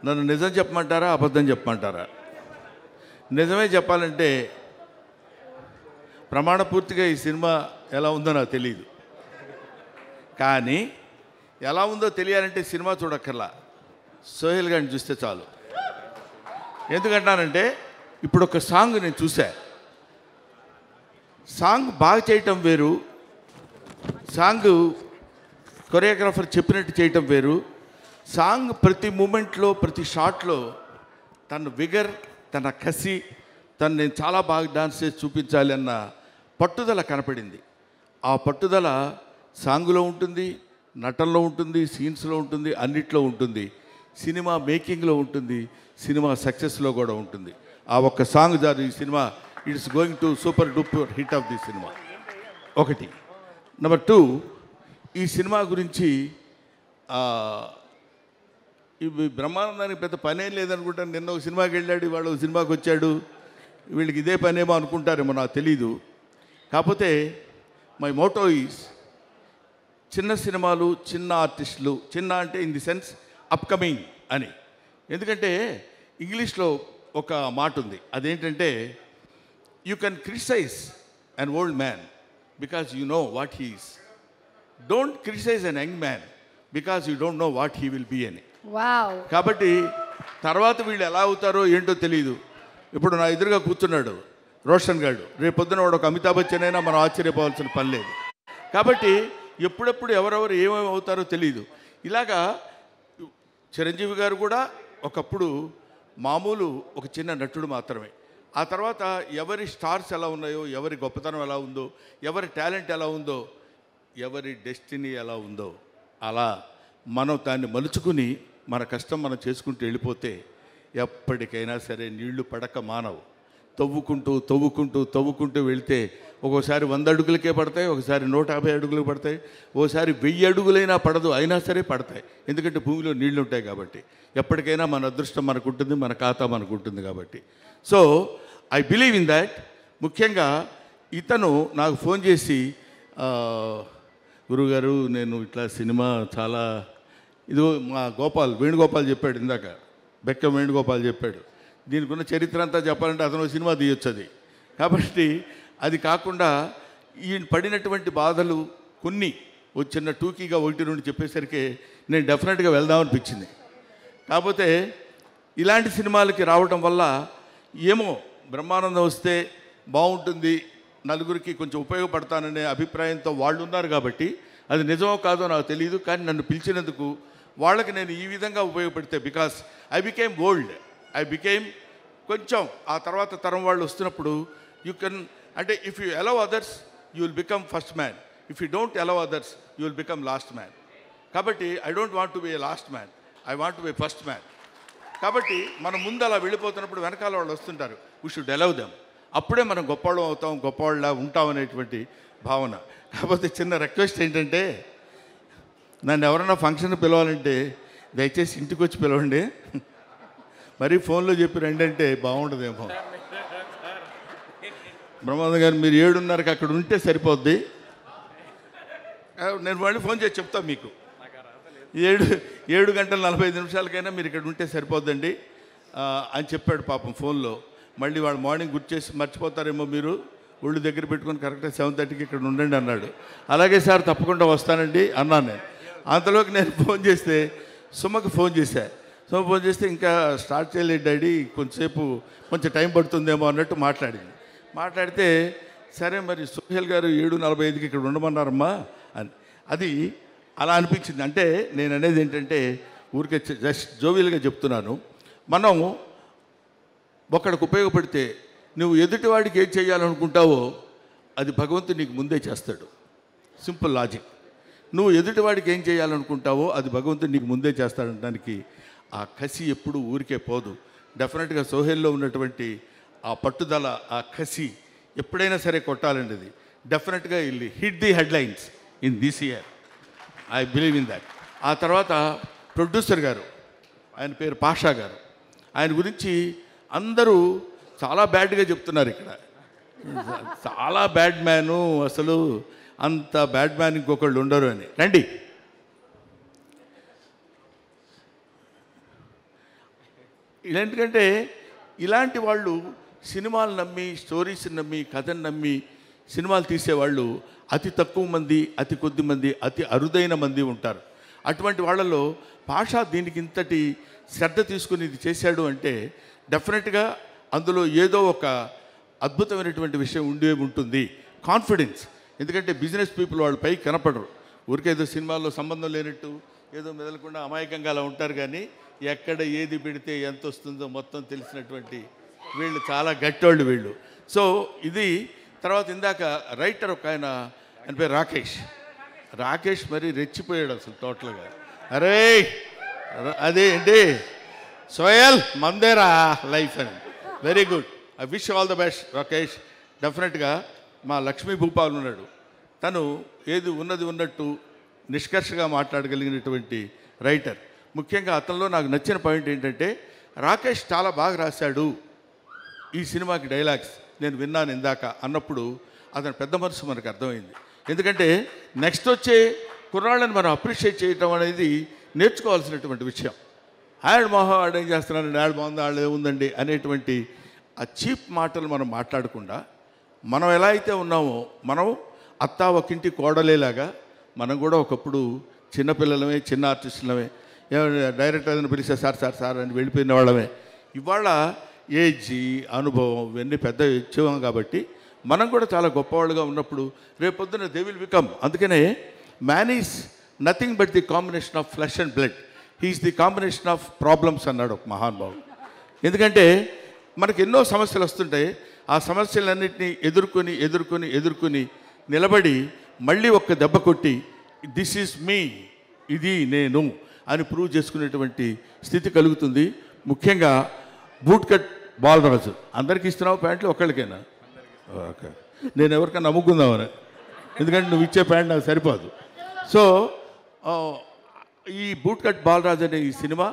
నన్ను నిజం చెప్పమంటారా, అబద్ధం చెప్పమంటారా? నిజమే చెప్పాలంటే ప్రమాణపూర్తిగా ఈ సినిమా ఎలా ఉందో నాకు తెలియదు. కానీ ఎలా ఉందో తెలియాలంటే సినిమా చూడక్కర్లా, సోహెల్ గారిని చూస్తే చాలు. ఎందుకంటానంటే ఇప్పుడు ఒక సాంగ్ నేను చూసా. సాంగ్ బాగా చేయటం వేరు, సాంగ్ కొరియోగ్రాఫర్ చెప్పినట్టు చేయటం వేరు. సాంగ్ ప్రతి మూమెంట్లో, ప్రతి షాట్లో తన విగర్, తన కసి, నేను చాలా బాగా డాన్స్ చేసి చూపించాలి అన్న పట్టుదల కనపడింది. ఆ పట్టుదల సాంగ్లో ఉంటుంది, నటనలో ఉంటుంది, సీన్స్లో ఉంటుంది, అన్నిట్లో ఉంటుంది, సినిమా మేకింగ్లో ఉంటుంది, సినిమా సక్సెస్లో కూడా ఉంటుంది. ఆ ఒక్క సాంగ్ జారు ఈ cinema it's going to super duper hit of the cinema. ఒకటి. నెంబర్ 2, ఈ సినిమా గురించి ఇవి బ్రహ్మానందానికి పెద్ద పనేం లేదనుకుంటాను. నిన్న ఒక సినిమాకి వెళ్ళాడు, ఇవాళ ఒక సినిమాకి వచ్చాడు. వీళ్ళకి ఇదే పనేమో అనుకుంటారేమో, నాకు తెలీదు. కాకపోతే మై మోటో ఈజ్ చిన్న సినిమాలు, చిన్న ఆర్టిస్టులు, చిన్న అంటే ఇన్ ది సెన్స్ అప్కమింగ్ అని. ఎందుకంటే ఇంగ్లీష్లో ఒక మాట ఉంది, అదేంటంటే you can criticise an old man because you know what he is. Don't criticise an young man because you don't know what he will be అని. కాబట్టి తర్వాత వీళ్ళు ఎలా అవుతారో ఏంటో తెలియదు. ఇప్పుడు నా ఎదురుగా కూర్చున్నాడు రోషన్ గారు, రేపొద్దున వాడు ఒక అమితాబ్ బచ్చన్ అయినా మనం ఆశ్చర్యపోవాల్సిన పని లేదు. కాబట్టి ఎప్పుడెప్పుడు ఎవరెవరు ఏమేమి అవుతారో తెలియదు. ఇలాగా చిరంజీవి గారు కూడా ఒకప్పుడు మామూలు ఒక చిన్న నటుడు మాత్రమే. ఆ తర్వాత ఎవరి స్టార్స్ ఎలా ఉన్నాయో, ఎవరి గొప్పతనం ఎలా ఉందో, ఎవరి టాలెంట్ ఎలా ఉందో, ఎవరి డెస్టినీ ఎలా ఉందో, అలా మనం దాన్ని మలుచుకుని మన కష్టం మనం చేసుకుంటూ వెళ్ళిపోతే ఎప్పటికైనా సరే నీళ్లు పడక మానవు. తవ్వుకుంటూ తవ్వుకుంటూ తవ్వుకుంటూ వెళితే ఒక్కోసారి 100 అడుగులకే పడతాయి, ఒకసారి 150 అడుగులకు పడతాయి, ఓసారి 1000 అడుగులైనా పడదు, అయినా సరే పడతాయి. ఎందుకంటే భూమిలో నీళ్లు ఉంటాయి కాబట్టి. ఎప్పటికైనా మన అదృష్టం మనకు ఉంటుంది, మన ఖాతా మనకు ఉంటుంది కాబట్టి. So I believe in that. ముఖ్యంగా ఇతను నాకు ఫోన్ చేసి, గురుగారు నేను ఇట్లా సినిమా చాలా ఇదిగో మా వేణుగోపాల్ చెప్పాడు ఇందాక, బెక్క వేణుగోపాల్ చెప్పాడు, దీనికి ఉన్న చరిత్ర అంతా చెప్పాలంటే అతను సినిమా తీయొచ్చు అది. కాబట్టి అది కాకుండా ఈయన పడినటువంటి బాధలు కొన్ని చిన్న టూకీగా 1-2 చెప్పేసరికి నేను డెఫినెట్గా వెళ్దామనిపించింది. కాకపోతే ఇలాంటి సినిమాలకి రావడం వల్ల ఏమో బ్రహ్మానందం వస్తే బాగుంటుంది, నలుగురికి కొంచెం ఉపయోగపడతాననే అభిప్రాయంతో వాళ్ళు ఉన్నారు. కాబట్టి అది నిజమో కాదో నాకు తెలియదు, కానీ నన్ను పిలిచినందుకు వాళ్ళకి నేను ఈ విధంగా ఉపయోగపడితే, because I became old, I became కొంచెం ఆ తర్వాత తరం వాళ్ళు వస్తున్నప్పుడు యూ కెన్ అంటే if you allow others you will become first man, if you don't allow others you will become last man. కాబట్టి I don't want to be a last man, I want to be first man. కాబట్టి మనం ముందు అలా వెళ్ళిపోతున్నప్పుడు వెనకాల వాళ్ళు వస్తుంటారు, we should allow them. అప్పుడే మనం గొప్పవాళ్ళం అవుతాం, గొప్పవాళ్ళ ఉంటాం అనేటువంటి భావన. కాకపోతే చిన్న రిక్వెస్ట్ ఏంటంటే, నన్ను ఎవరైనా ఫంక్షన్ పిలవాలంటే దయచేసి ఇంటికి వచ్చి పిలవండి, మరీ ఫోన్లో చెప్పి రండి అంటే బాగుండదేమో. బ్రహ్మానంద గారు మీరు 7:30కి అక్కడ ఉంటే సరిపోద్ది, నేను మళ్ళీ ఫోన్ చేసి చెప్తాను మీకు. 7:45 మీరు ఇక్కడ ఉంటే సరిపోద్దండి అని చెప్పాడు పాపం ఫోన్లో. మళ్ళీ వాళ్ళు మార్నింగ్ గుర్తు చేసి మర్చిపోతారేమో, మీరు ఒళ్ళు దగ్గర పెట్టుకొని కరెక్ట్గా 7:30కి ఇక్కడ ఉండండి అన్నాడు. అలాగే సార్ తప్పకుండా వస్తానండి అన్నాను నేను. అంతలోకి నేను ఫోన్ చేస్తే సుమకి ఫోన్ చేస్తే ఇంకా స్టార్ట్ చేయలేదు డాడీ, కొంచెం టైం పడుతుందేమో అన్నట్టు మాట్లాడితే సరే మరి సోహెల్ గారు 7:45కి ఇక్కడ ఉండమన్నారమ్మా అని. అది అలా అనిపించింది. అంటే నేను అనేది ఏంటంటే ఊరికే జస్ట్ జోవియల్గా చెప్తున్నాను. మనం ఒకడికి ఉపయోగపడితే నువ్వు ఎదుటివాడికి ఏం చేయాలనుకుంటావో అది భగవంతుడు నీకు ముందే చేస్తాడు. Simple logic. నువ్వు ఎదుటివాడికి ఏం చేయాలనుకుంటావో అది భగవంతుడు నీకు ముందే చేస్తాడనడానికి ఆ కసి ఎప్పుడు ఊరికే పోదు. డెఫినెట్గా సోహెల్లో ఉన్నటువంటి ఆ పట్టుదల, ఆ కసి ఎప్పుడైనా సరే కొట్టాలండి. అది డెఫినెట్గా ఇల్లు hit the headlines in this year, I believe in that. ఆ తర్వాత ప్రొడ్యూసర్ గారు, ఆయన పేరు పాషా గారు, ఆయన గురించి అందరూ చాలా బ్యాడ్గా చెప్తున్నారు ఇక్కడ. చాలా బ్యాడ్ మ్యాను, అసలు అంత బ్యాడ్ మ్యాన్ ఇంకొకళ్ళు ఉండరు అని. రండి. ఎందుకంటే ఇలాంటి వాళ్ళు సినిమాలు నమ్మి, స్టోరీస్ని నమ్మి, కథను నమ్మి సినిమాలు తీసేవాళ్ళు అతి తక్కువ మంది, అతి కొద్ది మంది, అతి అరుదైన మంది ఉంటారు. అటువంటి వాళ్ళలో పాషా దీనికి ఇంతటి శ్రద్ధ తీసుకుని ఇది చేశాడు అంటే డెఫినెట్గా అందులో ఏదో ఒక అద్భుతమైనటువంటి విషయం ఉండే ఉంటుంది. కాన్ఫిడెన్స్. ఎందుకంటే బిజినెస్ పీపుల్ వాళ్ళు పైకి కనపడరు, ఊరికేదో సినిమాల్లో సంబంధం లేనట్టు ఏదో మెదలకుండా అమాయకంగా అలా ఉంటారు. కానీ ఎక్కడ ఏది పెడితే ఎంత వస్తుందో మొత్తం తెలిసినటువంటి వీళ్ళు చాలా గట్టోళ్ళు వీళ్ళు. సో ఇది తర్వాత ఇందాక రైటర్ ఒక ఆయన పేరు రాకేష్ మరి రెచ్చిపోయాడు అసలు టోటల్గా. అరే అదే ఏంటి సోయల్ మందేరా లైఫ్ అని. Very good. I wish all the best Rakesh. డెఫినెట్గా మా లక్ష్మీ భూపాల్ ఉన్నాడు, తను ఏది ఉన్నది ఉన్నట్టు నిష్కర్షగా మాట్లాడగలిగినటువంటి రైటర్. ముఖ్యంగా అతనిలో నాకు నచ్చిన పాయింట్ ఏంటంటే రాకేష్ చాలా బాగా రాశాడు ఈ సినిమాకి డైలాగ్స్ నేను విన్నాను ఇందాక అన్నప్పుడు అతని పెద్ద మనసు మనకు అర్థమైంది. ఎందుకంటే నెక్స్ట్ వచ్చే కుర్రాళ్ళని మనం అప్రిషియేట్ చేయటం అనేది నేర్చుకోవాల్సినటువంటి విషయం. ఆడు మొహం ఆడేం చేస్తున్నారండి, ఆడు బాగుంది, ఆడు ఏముందండి అనేటువంటి ఆ చీప్ మాటలు మనం మాట్లాడకుండా మనం ఎలా అయితే ఉన్నామో, మనం అత్తా ఒకింటి కోడలేలాగా మనం కూడా ఒకప్పుడు చిన్నపిల్లలమే, చిన్న ఆర్టిస్టులమే, డైరెక్టర్ అని పిలిస్తే సార్ అని వెళ్ళిపోయిన వాళ్ళమే. ఇవాళ ఏజ్, అనుభవం ఇవన్నీ పెద్ద ఇచ్చేవాం కాబట్టి మనం కూడా చాలా గొప్పవాళ్ళుగా ఉన్నప్పుడు రేపొద్దున దే విల్ బికమ్. అందుకనే man is nothing but the combination of flesh and blood, he is the combination of problems అన్నాడు ఒక మహానుభావుడు. ఎందుకంటే మనకు ఎన్నో సమస్యలు వస్తుంటాయి, ఆ సమస్యలన్నింటినీ ఎదుర్కొని నిలబడి మళ్ళీ ఒక్క దెబ్బ కొట్టి దిస్ ఈజ్ మీ, ఇది నేను అని ప్రూవ్ చేసుకునేటువంటి స్థితి కలుగుతుంది. ముఖ్యంగా బూట్ కట్ బాలరాజు అందరికీ ఇస్తున్నావు ప్యాంట్లు, ఒక్కళ్ళకైనా? ఓకే, నేను ఎవరికైనా నమ్ముకుందామని, ఎందుకంటే నువ్వు ఇచ్చే ప్యాంట్ నాకు సరిపోదు. సో ఈ బూట్ కట్ బాలరాజు అనే ఈ సినిమా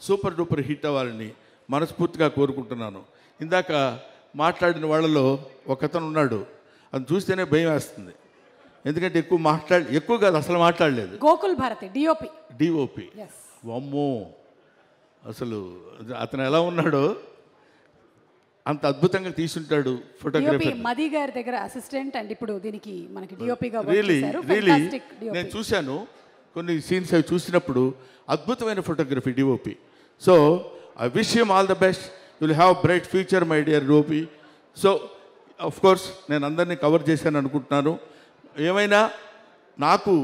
సూపర్ డూపర్ హిట్ అవ్వాలని మనస్ఫూర్తిగా కోరుకుంటున్నాను. ఇందాక మాట్లాడిన వాళ్ళలో ఒకతను ఉన్నాడు, అది చూస్తేనే భయం వేస్తుంది. ఎందుకంటే ఎక్కువ కాదు అసలు మాట్లాడలేదు. గోకుల్ భారతి డిఓపి. అమ్మో, అసలు అతను ఎలా ఉన్నాడో అంత అద్భుతంగా తీసుంటాడు ఫోటోగ్రఫీ. మది గారి దగ్గర అసిస్టెంట్ అండ్ ఇప్పుడు దీనికి మనకి డిఓపిగా రియలీ నేను చూశాను కొన్ని సీన్స్ అవి చూసినప్పుడు అద్భుతమైన photography DOP. So I wish him all the best, will have bright future my dear DOP. So of course నేను అందరినీ కవర్ చేశాను అనుకుంటున్నాను. ఏమైనా నాకు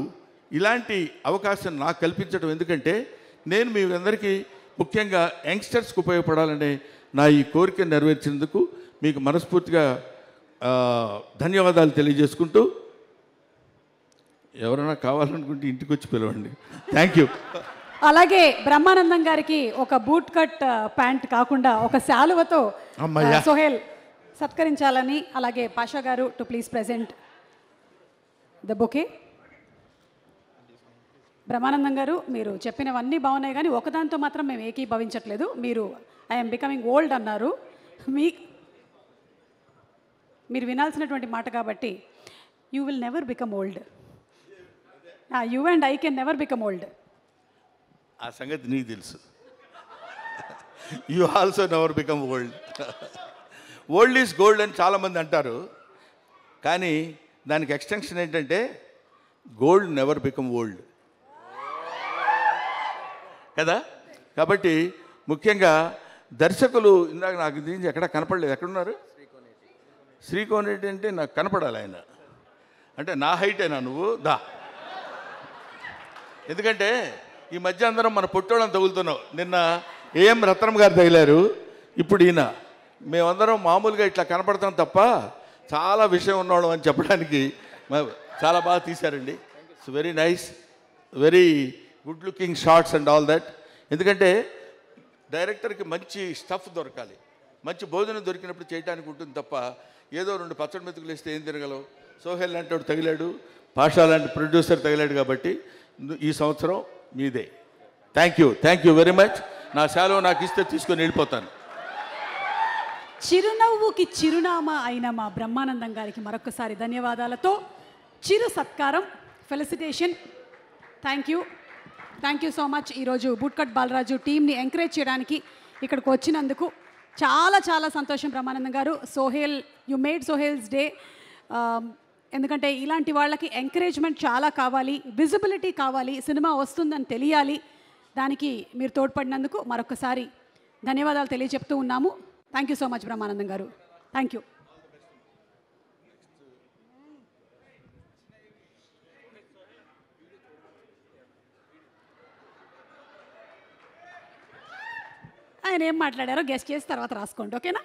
ఇలాంటి అవకాశం నాకు కల్పించడం, ఎందుకంటే నేను మీ అందరికీ ముఖ్యంగా యంగ్స్టర్స్కి ఉపయోగపడాలనే నా ఈ కోరిక నెరవేర్చినందుకు మీకు మనస్ఫూర్తిగా ధన్యవాదాలు తెలియజేసుకుంటూ, ఎవరైనా కావాలనుకుంటే ఇంటికి వచ్చి పిలవండి. Thank you. అలాగే బ్రహ్మానందం గారికి ఒక బూట్ కట్ ప్యాంట్ కాకుండా ఒక శాలువతో సోహెల్ సత్కరించాలని, అలాగే పాషా గారు to please present the bouquet. Brahmanandam గారు, మీరు చెప్పినవన్నీ బాగున్నాయి కానీ ఒకదాంతో మాత్రం మేము ఏకీభవించట్లేదు. మీరు ఐఎమ్ బికమింగ్ ఓల్డ్ అన్నారు. మీరు వినాల్సినటువంటి మాట కాబట్టి you will never become old. You and I can never become old. ఆ సంగతి నీకు తెలుసు. You also never become old. Old is gold అని చాలామంది అంటారు, కానీ దానికి ఎక్స్టెన్షన్ ఏంటంటే గోల్డ్ నెవర్ బికమ్ ఓల్డ్ కదా. కాబట్టి ముఖ్యంగా దర్శకులు, ఇందాక నాకు దీనికి ఎక్కడ కనపడలేదు, ఎక్కడున్నారు? శ్రీకోన్ రెడ్డి అంటే నాకు కనపడాలి ఆయన, అంటే నా హైటేనా నువ్వు దా. ఎందుకంటే ఈ మధ్య అందరం మన పొట్టోళ్ళని తగులుతున్నావు. నిన్న ఏఎం రత్నం గారు తగిలారు, ఇప్పుడు ఈయన. మేమందరం మామూలుగా ఇట్లా కనపడతాం తప్ప చాలా విషయం ఉన్నవాళ్ళం అని చెప్పడానికి చాలా బాగా తీశారండి. It's very nice, very good looking shorts and all that. ఎందుకంటే డైరెక్టర్కి మంచి స్టఫ్ దొరకాలి, మంచి భోజనం దొరికినప్పుడు చేయడానికి ఉంటుంది తప్ప ఏదో 2 పచ్చడి మెతుకులు వేస్తే ఏం తిరగలవు. సోహెల్ లాంటి వాడు తగిలాడు, పాషా లాంటి ప్రొడ్యూసర్ తగిలాడు, కాబట్టి ఈ సంవత్సరం మీదే. Thank you very much. నా సెలవు నాకు ఇస్తే తీసుకొని వెళ్ళిపోతాను. చిరునవ్వుకి చిరునామా అయిన మా బ్రహ్మానందం గారికి మరొకసారి ధన్యవాదాలతో చిరు సత్కారం, felicitation. Thank you so much. ఈరోజు బూట్ కట్ బాలరాజు టీమ్ని ఎంకరేజ్ చేయడానికి ఇక్కడికి వచ్చినందుకు చాలా చాలా సంతోషం Brahmanandam garu. Sohel, you made Sohel's day. ఎందుకంటే ఇలాంటి వాళ్ళకి ఎంకరేజ్మెంట్ చాలా కావాలి, విజిబిలిటీ కావాలి, సినిమా వస్తుందని తెలియాలి. దానికి మీరు తోడ్పడినందుకు మరొకసారి ధన్యవాదాలు తెలియజెప్తూ ఉన్నాము. Thank you so much Brahmanandam garu. Thank you. ఆయన ఏం మాట్లాడారో గెస్ట్ చేసి తర్వాత రాసుకోండి, ఓకేనా?